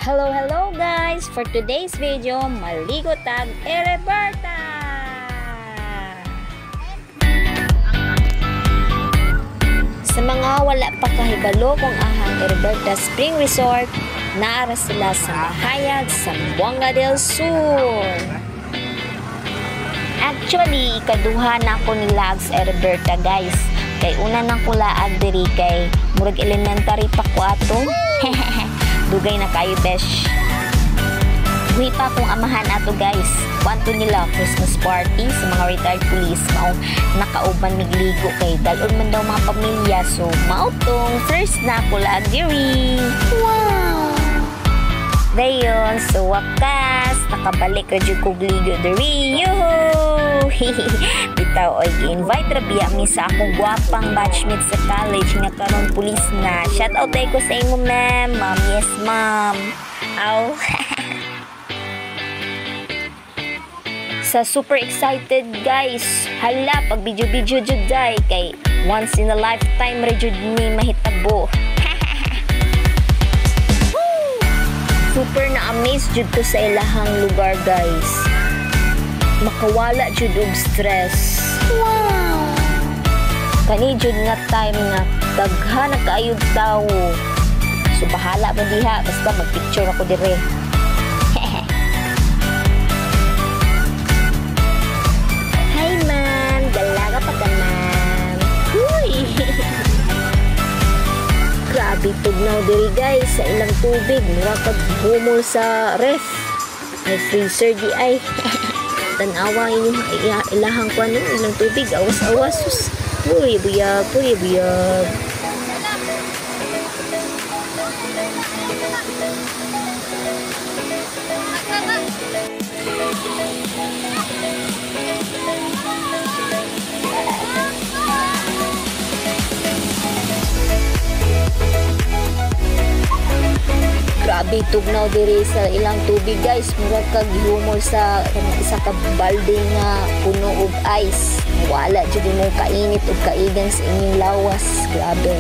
Hello guys! For today's video, maligo tag Ereberta! Sa mga wala pa kahibalo kung ahang Ereberta Spring Resort, naara sila sa Mahayag, Zamboanga del Sur. Actually, ikaduha na ako ni Lags Ereberta guys. Kay una nang kulaan diri kay murag elementary pa ko ato. Dugay na kayo besh. Buhi pa akong amahan ato guys. Kwanto nila Christmas party sa mga retired police. Mao nakauban migligo kay dalon man daw mga pamilya. So mautong first na kulaan diri. Wow! Dayon, so wakas nakabalik ra jud kog ligo diri. Yuhu! Bitaw oy gi-invite ra biya mi sa akong gwapang batchmate sa college nga karon pulis na. Shout out ko sa imo ma'am. Ma'am, yes ma'am. Aw. Sa super excited guys. Hala pag video jud day kay once in a lifetime ra jud ni mahitabo. Super na amaze jud ko sa ilahang lugar guys. Makawala jud og stress. Wow! Kani jud nga time nga daghan na kaayod tawo. So bahala man diha basta magpicture ako dire. Hi ma'am, dalaga pa ka ma'am. Huy! Grabe tugnaw diri guys sa ilang tubig. Mura kag humol sa ref. Ay freezer di ay. Tanawa yung ilahang ko ano, ilang tubig, awas-awas. Uy, buyag, uy, buyag. Grabe tugnaw diri sa ilang tubig guys. Murag kag humor sa isa ka balde nga puno og ice. Wala jud mo kainit og kaigan sa inyong lawas. Grabe.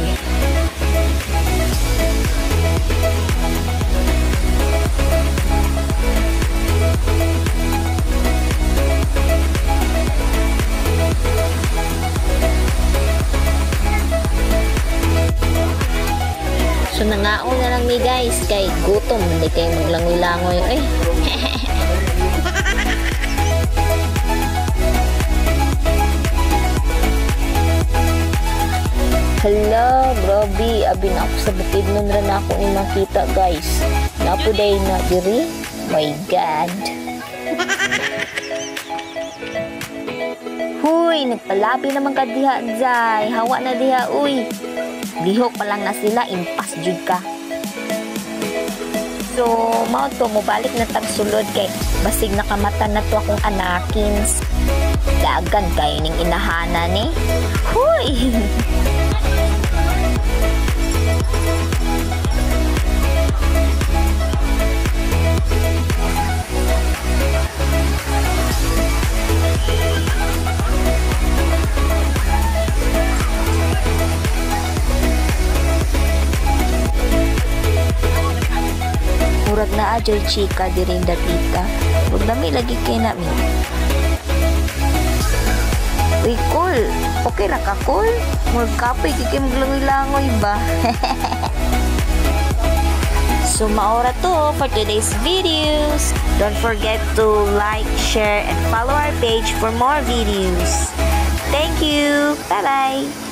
So nangaon na lang mi guys kay gutom hindi kayo maglangoy-langoy eh. Hala, grabe, abi na ako sa bukid nun rin ako ni makita guys. Napuday na diri. My God. Huy, nagpalabi naman ka diha jay. Hawa na diha, uy. Lihok pa lang na sila, impas jud ka. So, mao to, mobalik na tagsulod kay basig nakamata na to akong anakins. Dagan kayo ning inahana ni. Huy! Murag na ajoy chika diri datita. Ug dami lagi kay nami. Uy, cool. Okay ra ka, cool? Murag kapoy kay maglangoy-langoy ba? So maora to for today's videos. Don't forget to like, share, and follow our page for more videos. Thank you. Bye-bye.